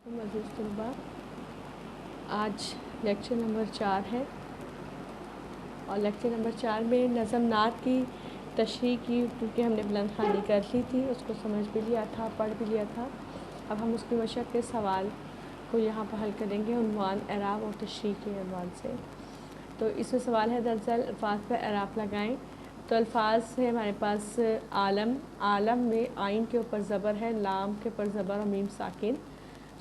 अज़ीज़ तलबा, आज lecture number 4 है और लेक्चर नंबर 4 में नज़म नात की तशरीह की, क्योंकि हमने बुलंद ख़वानी कर ली थी, उसको समझ भी लिया था, पढ़ भी लिया था। अब हम उसकी मशक़ के सवाल को यहाँ पर हल करेंगे उन्वान एराब और तशरीह के उन्वान से। तो इसमें सवाल है, दरअसल अल्फाज पर एराब लगाएँ। तो अल्फाज है हमारे पास आलम। आलम में आइन के ऊपर ज़बर है, लाम के ऊपर ज़बर और मीम साकिन।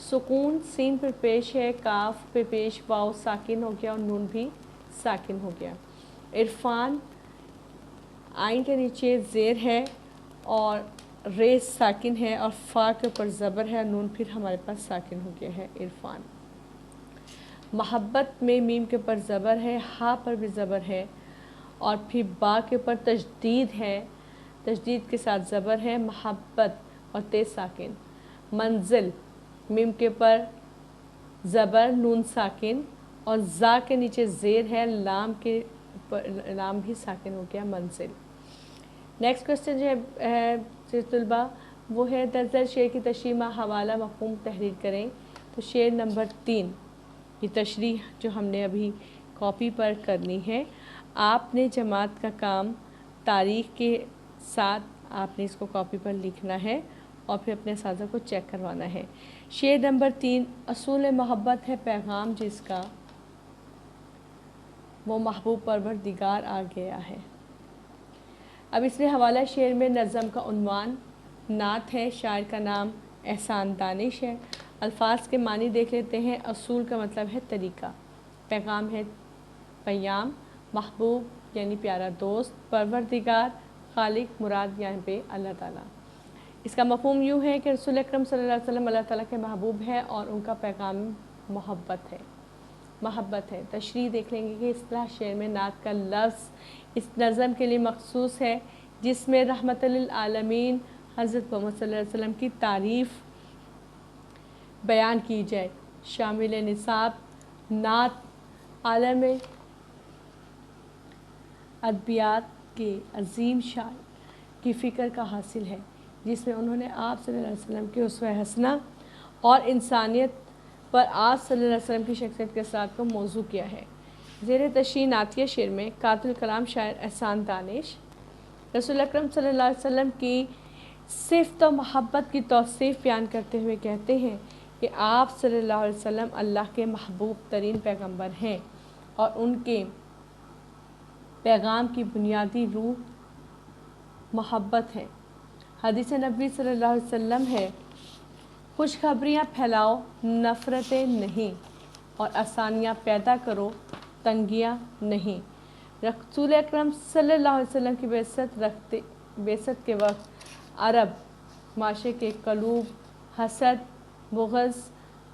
सुकून सीन पर पेश है, काफ पे पेश वाव साकिन हो गया और नून भी साकिन हो गया। इरफान आइन के नीचे ज़ेर है और रे साकिन है और फ़ा के ऊपर ज़बर है और नून फिर हमारे पास साकिन हो गया है इरफान। मोहब्बत में मीम के ऊपर ज़बर है, हा पर भी ज़बर है और फिर बा के ऊपर तजदीद है, तजदीद के साथ ज़बर है, मोहब्बत और तेज़ साकिन। मंजिल मीम के ऊपर ज़बर नून साकिन और ज़ा के नीचे ज़ेर है, लाम के ऊपर लाम भी साकिन हो गया मंजिल। नेक्स्ट क्वेश्चन जो है तलबा वो है, दरअसल शेर की तशरीह में हवाला मफ़हूम तहरीर करें। तो शेर नंबर 3 की तशरीह जो हमने अभी कॉपी पर करनी है, आपने जमात का काम तारीख़ के साथ आपने इसको कॉपी पर लिखना है और फिर अपने साज़ा को चेक करवाना है। शेर नंबर 3, असूल मोहब्बत है पैगाम जिसका, वो महबूब परवरदिगार आ गया है। अब इसमें हवाला शेर में नज़म का उन्वान नात है, शायर का नाम एहसान दानिश है। अल्फाज के मानी देख लेते हैं। असूल का मतलब है तरीक़ा, पैगाम है पैगाम, महबूब यानी प्यारा दोस्त, परवरदिगार खालिक, मुराद यहाँ पे अल्लाह ताला। इसका मफ़हूम यूँ है कि रसूल अकरम सल्लल्लाहु अलैहि वसल्लम अल्लाह ताला के महबूब है और उनका पैगाम मोहब्बत है, महब्बत है। तशरीह देख लेंगे कि इस तरह शेर में नात का लफ्ज़ इस नज़म के लिए मखसूस है जिसमें रहमतुल लिल आलमीन हज़रत मोहम्मद सल्लल्लाहु अलैहि वसल्लम की तारीफ़ बयान की जाए। शामिल निसाब नात आलम अदबियात के अज़ीम शायर की फ़िक्र का हासिल है, जिसमें उन्होंने आप सल्लल्लाहु अलैहि वसल्लम की उसवा हसना और इंसानियत पर आप सल्लल्लाहु अलैहि वसल्लम की शख्सियत के साथ को मौजू किया है। ज़ेर तशरीह नातिया शेर में कातिल कलाम शायर एहसान दानिश रसूल अकरम सल्लल्लाहु अलैहि वसल्लम की सिफ़त और मोहब्बत की तौसीफ़ बयान करते हुए कहते हैं कि आप सल्लल्लाहु अलैहि वसल्लम अल्लाह के महबूब तरीन पैगम्बर हैं और उनके पैगाम की बुनियादी रूह मोहब्बत है। हदीस नबी सल्लल्लाहु अलैहि वसल्लम है, खुशखबरियाँ फैलाओ, नफ़रतें नहीं, और आसानियाँ पैदा करो, तंगियाँ नहीं। रसूल अकरम सल्लल्लाहु अलैहि वसल्लम की बेइज्जत के वक्त अरब माशरे के कलूब हसद, बुग़्ज़,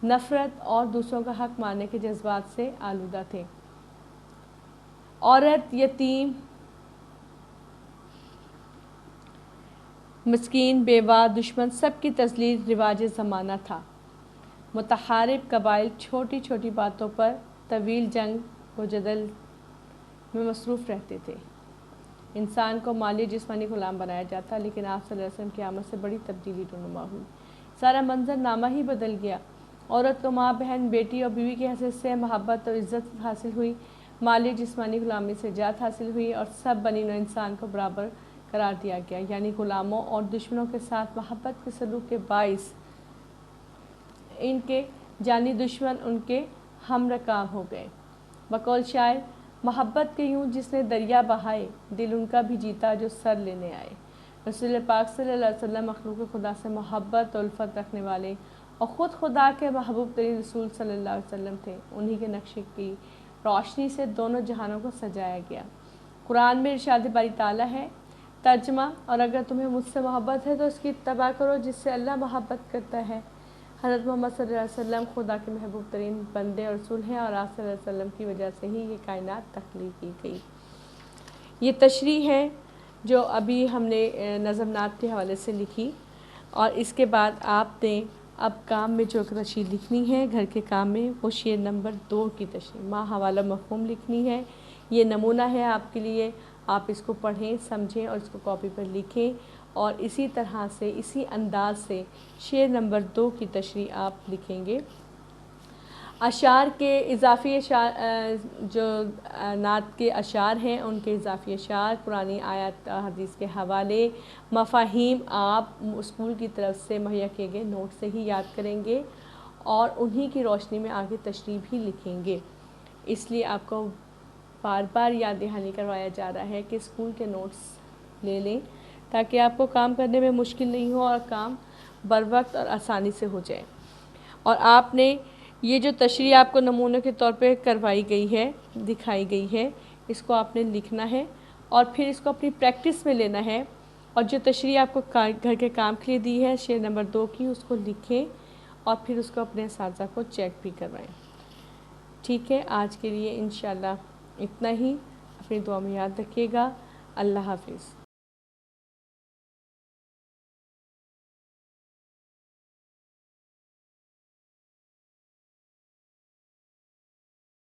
नफ़रत और दूसरों का हक़ मारने के जज्बात से आलूदा थे। औरत, यतीम, मिस्कीन, बेवा, दुश्मन सब की तज़लील रिवाज ज़माना था। मुतहारिब कबाइल छोटी छोटी बातों पर तवील जंग व जदल में मसरूफ़ रहते थे। इंसान को माली जिस्मानी ग़ुलाम बनाया जाता, लेकिन आप सल्लल्लाहु अलैहि वसल्लम की आमद से बड़ी तब्दीली रूनुमा हुई। सारा मंजर नामा ही बदल गया। औरत को माँ, बहन, बेटी और बीवी की हैसियत से मोहब्बत और इज़्ज़त हासिल हुई, माली जिस्मानी ग़ुलामी से जात हासिल हुई और सब बनी नौ इंसान को बराबर करार दिया गया, यानी ग़ुलामों और दुश्मनों के साथ मोहब्बत के सलूक के बाइस इनके जानी दुश्मन उनके हम रकाब हो गए। बकौल शायर, मोहब्बत के यूँ जिसने दरिया बहाए, दिल उनका भी जीता जो सर लेने आए। रसूल पाक सल्लल्लाहु अलैहि वसल्लम मखलूक खुदा से मोहब्बत और उल्फत रखने वाले और ख़ुद खुदा के महबूब तरीन रसूल सल्लल्लाहु अलैहि वसल्लम थे। उन्हीं के नक्शे की रोशनी से दोनों जहानों को सजाया गया। कुरान में इरशाद बारी ताला है, तर्जमा, और अगर तुम्हें मुझसे मोहब्बत है तो उसकी इत्तबा करो जिससे अल्लाह मोहब्बत करता है। हज़रत मोहम्मद सल्लल्लाहु अलैहि वसल्लम खुदा के महबूब तरीन बंदे और रसूल हैं और आप सल्लल्लाहु अलैहि वसल्लम की वजह से ही ये कायनात तख्लीक की गई। ये तशरीह है जो अभी हमने नज़म नात के हवाले से लिखी, और इसके बाद आपने अब काम में जो तशरीह लिखनी है घर के काम में, वो शेर नंबर 2 की तशरीह मा हवाला मफ़हूम लिखनी है। ये नमूना है आपके लिए, आप इसको पढ़ें, समझें और इसको कॉपी पर लिखें اور اسی طرح سے اسی انداز سے شعر نمبر 2 کی تشریح آپ لکھیں گے۔ اشعار کے اضافی اشعار جو نعت کے اشعار ہیں ان کے اضافی اشعار، قرآنی آیات حدیث کے حوالے، مفاہیم آپ اسکول کی طرف سے مہیا کیے گئے نوٹ سے ہی یاد کریں گے اور انہی کی روشنی میں آگے تشریح بھی لکھیں گے۔ اس لیے آپ کو بار بار یاد دہانی کروایا جا رہا ہے کہ اسکول کے نوٹس لے لیں تاکہ آپ کو کام کرنے میں مشکل نہیں ہو اور کام بر وقت اور آسانی سے ہو جائے۔ اور آپ نے یہ جو تشریح آپ کو نمونوں کے طور پہ کروائی گئی ہے، دکھائی گئی ہے، اس کو آپ نے لکھنا ہے اور پھر اس کو اپنی پریکٹس میں لینا ہے، اور جو تشریح آپ کو گھر کے کام کے لیے دی ہے شعر نمبر 2 کی، اس کو لکھیں اور پھر اس کو اپنے اساتذہ کو چیک بھی کروائیں۔ ٹھیک ہے، آج کے لیے انشاءاللہ اتنا ہی۔ اپنی دعا میں یاد رکھیے گا۔ اللہ حافظ۔